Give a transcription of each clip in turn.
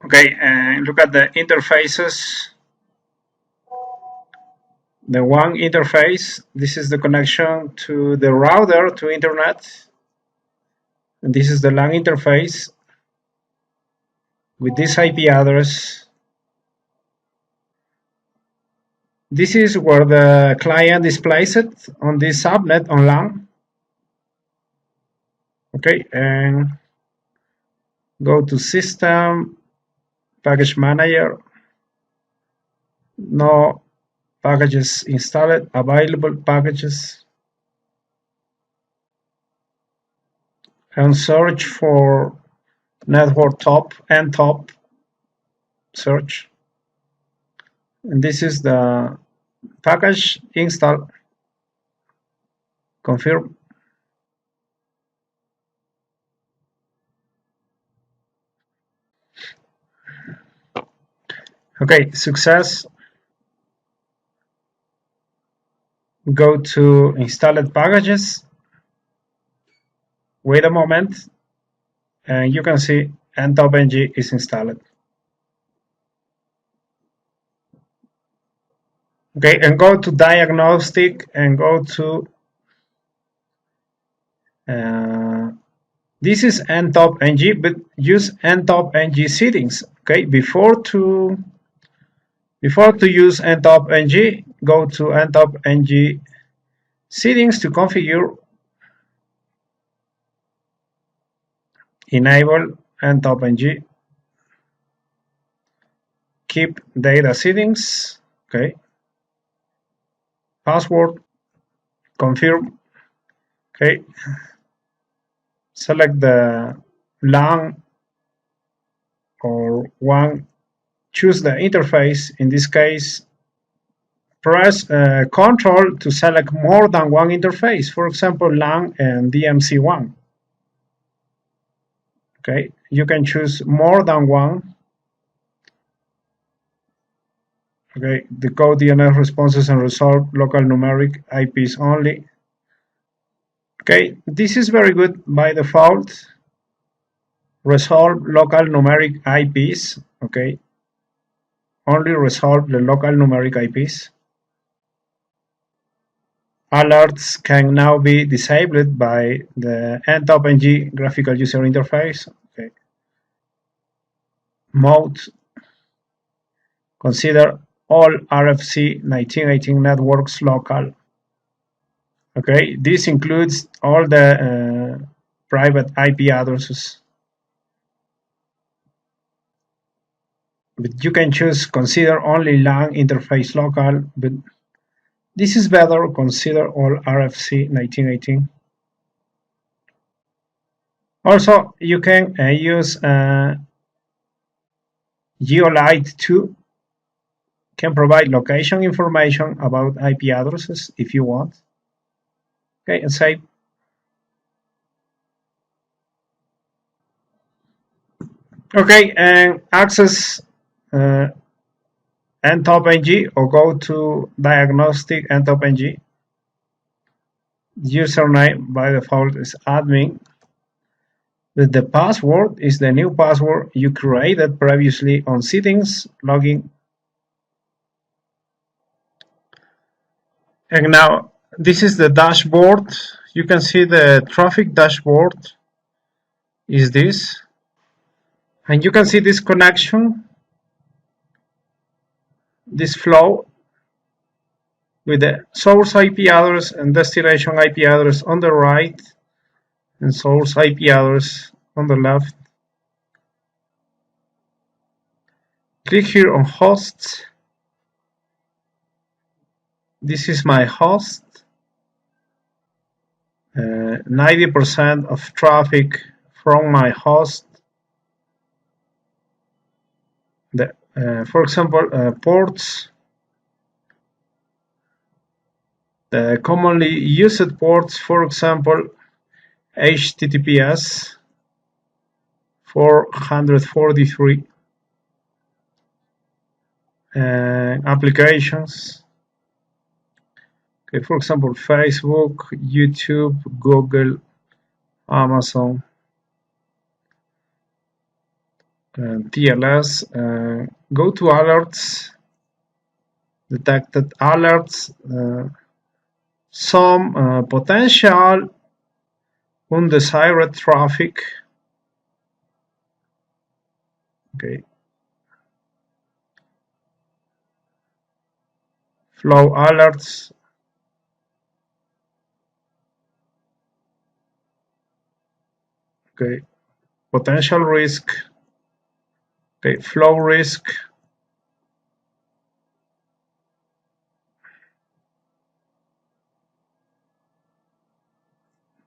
Okay, and look at the interfaces. The one interface, this is the connection to the router to internet. And this is the LAN interface with this IP address. This is where the client is placed on this subnet on LAN. Okay, and go to System, Package Manager, no packages installed, available packages, and search for network top and top search. And this is the package install. Confirm. Okay, success. Go to installed packages. Wait a moment, and you can see NTop-ng is installed. Okay, and go to diagnostic and go to this is NTop-ng, but use NTop-ng settings. Okay, before to use NTop-ng, go to NTop-ng settings to configure, enable NTop-ng, keep data settings. Okay, password, confirm. Okay, select the LAN or one, choose the interface. In this case, press Control to select more than one interface, for example, LAN and DMC1. Okay, you can choose more than one. Okay, decode DNS responses and resolve local numeric IPs only. Okay, this is very good by default. Resolve local numeric IPs. Okay, only resolve the local numeric IPs. Alerts can now be disabled by the NTop-ng graphical user interface. Okay. Mode. Consider all RFC 1918 networks local. Okay, this includes all the private IP addresses. But you can choose consider only LAN interface local, but this is better, consider all RFC 1918. Also, you can use GeoLite 2, can provide location information about IP addresses if you want. Okay, and save. Okay, and access NTop-ng or go to diagnostic NTop-ng. Username by default is admin. The password is the new password you created previously on settings, login. And now this is the dashboard. You can see the traffic dashboard is this. And you can see this connection, this flow with the source IP address and destination IP address on the right and source IP address on the left. Click here on hosts. This is my host. 90% of traffic from my host. For example, ports. The commonly used ports, for example, HTTPS 443. Applications. Okay, for example, Facebook, YouTube, Google, Amazon. TLS, go to alerts, detected alerts, some potential undesired traffic. Okay, flow alerts. Okay, potential risk. Okay, flow risk.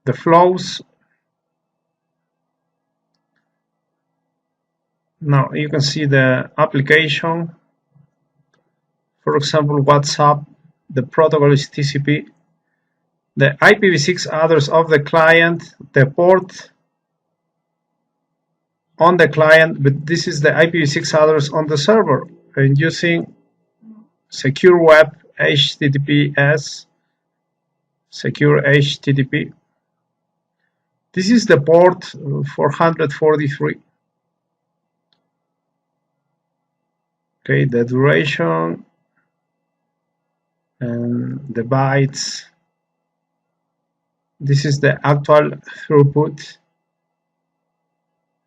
The flows. Now you can see the application. For example, WhatsApp. The protocol is TCP. The IPv6 address of the client, the port on the client, but this is the IPv6 address on the server. And using secure web HTTPS, secure HTTP. This is the port 443. Okay, the duration and the bytes. This is the actual throughput.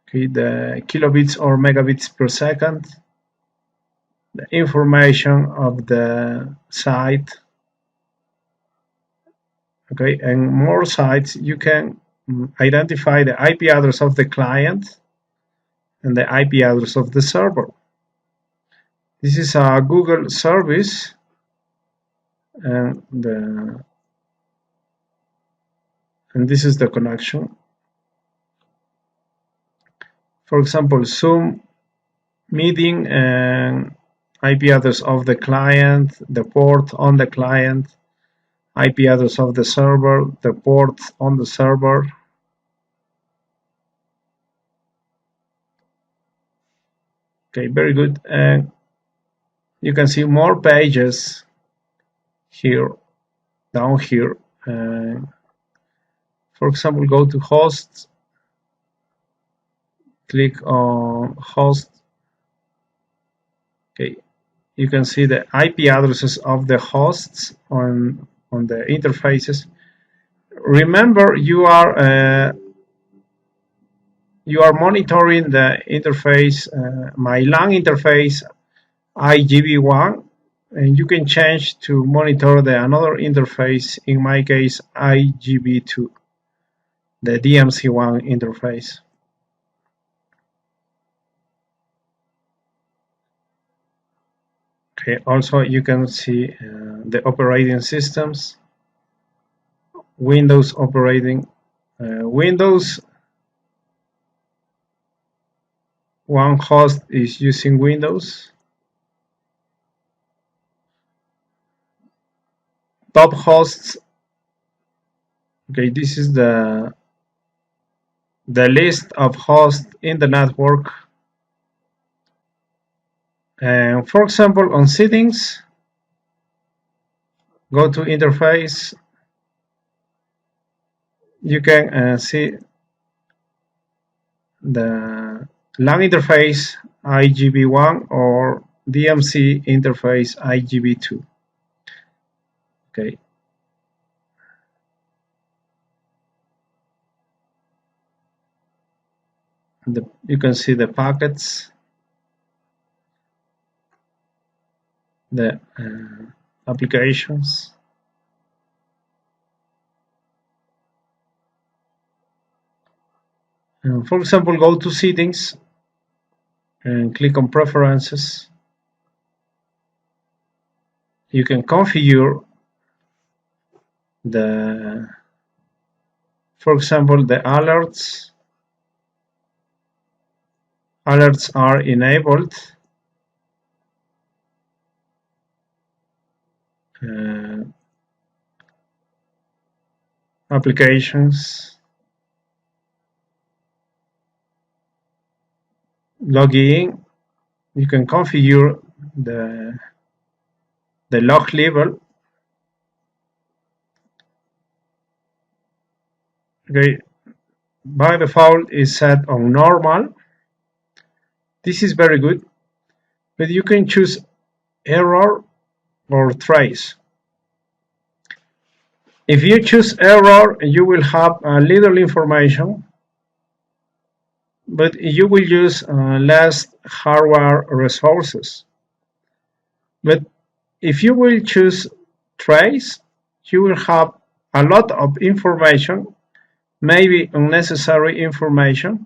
Okay, the kilobits or megabits per second. The information of the site. Okay, and more sites you can identify the IP address of the client and the IP address of the server. This is a Google service, and this is the connection. For example, Zoom meeting and IP address of the client, the port on the client, IP address of the server, the port on the server. Okay, very good. And you can see more pages here, down here. For example, go to hosts, click on host. Okay, you can see the IP addresses of the hosts on the interfaces. Remember, you are monitoring the interface, my LAN interface IGB1, and you can change to monitor the another interface, in my case IGB2, the DMC1 interface. Okay, also you can see the operating systems, Windows operating, Windows. One host is using Windows. Top hosts. Okay, this is the list of hosts in the network. And for example, on settings, go to interface. You can see the LAN interface IGB1 or DMC interface IGB2. Okay. You can see the packets, the applications. For example, go to settings and click on preferences. You can configure for example, the alerts. Alerts are enabled. Applications. Login. You can configure the log level. Okay, by default is set on normal. this is very good, but you can choose error or trace. If you choose error, you will have little information, but you will use less hardware resources. But if you will choose trace, you will have a lot of information, maybe unnecessary information,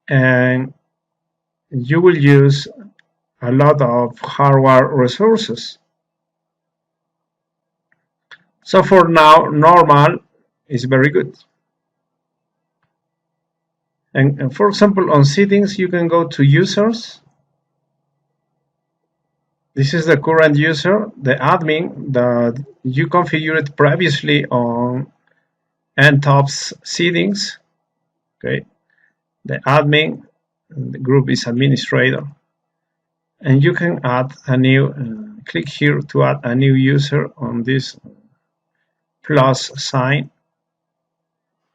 and you will use a lot of hardware resources. So for now, normal is very good. And for example, on settings, you can go to users. This is the current user, the admin that you configured previously on NTop's settings. Okay, the admin, the group is administrator, and you can add a new. Click here to add a new user on this plus sign.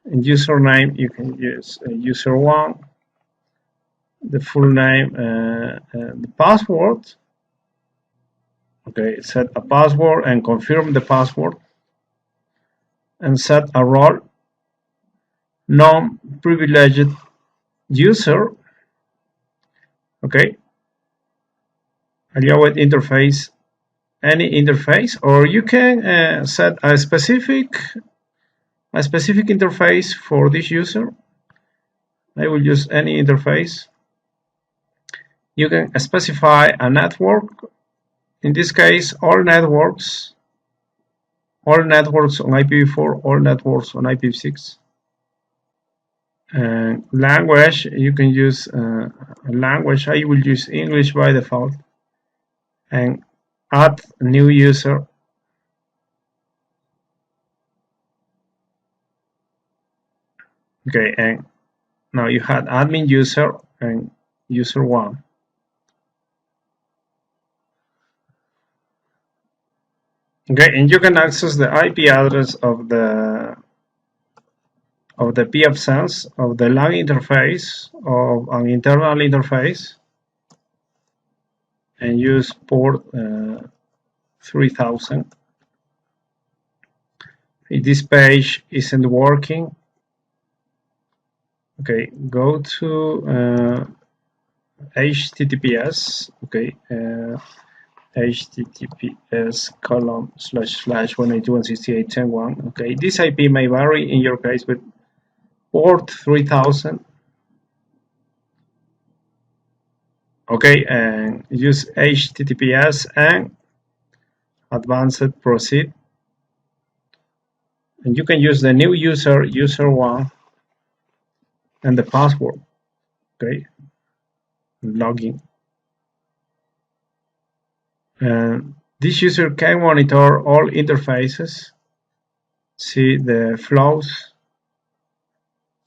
And username, you can use user1, the full name, the password. Okay, set a password and confirm the password, and set a role, non-privileged user. Okay, allow it interface, any interface, or you can set a specific interface for this user. I will use any interface. You can specify a network. In this case, all networks on IPv4, all networks on IPv6. And language, you can use a language. I will use English by default. And add a new user. Okay, and now you had admin user and user1. Okay, and you can access the IP address of the PfSense, of the LAN interface, of an internal interface, and use port 3000. If this page isn't working, okay, go to HTTPS, okay, https://192.168.10.1. Okay, this IP may vary in your case, but port 3000. Okay, and use HTTPS and advanced proceed. And you can use the new user, user1, and the password. Okay, login. And this user can monitor all interfaces, see the flows,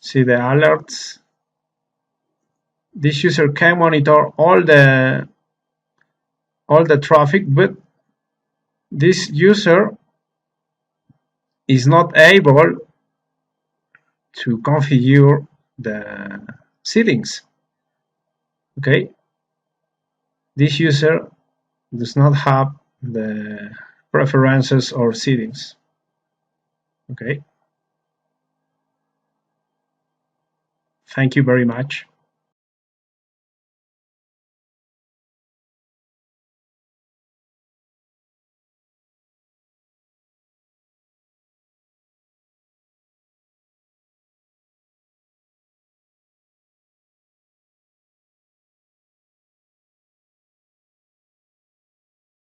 see the alerts. This user can monitor all the traffic, but this user is not able to configure the settings. Okay, this user does not have the preferences or settings. Okay, thank you very much.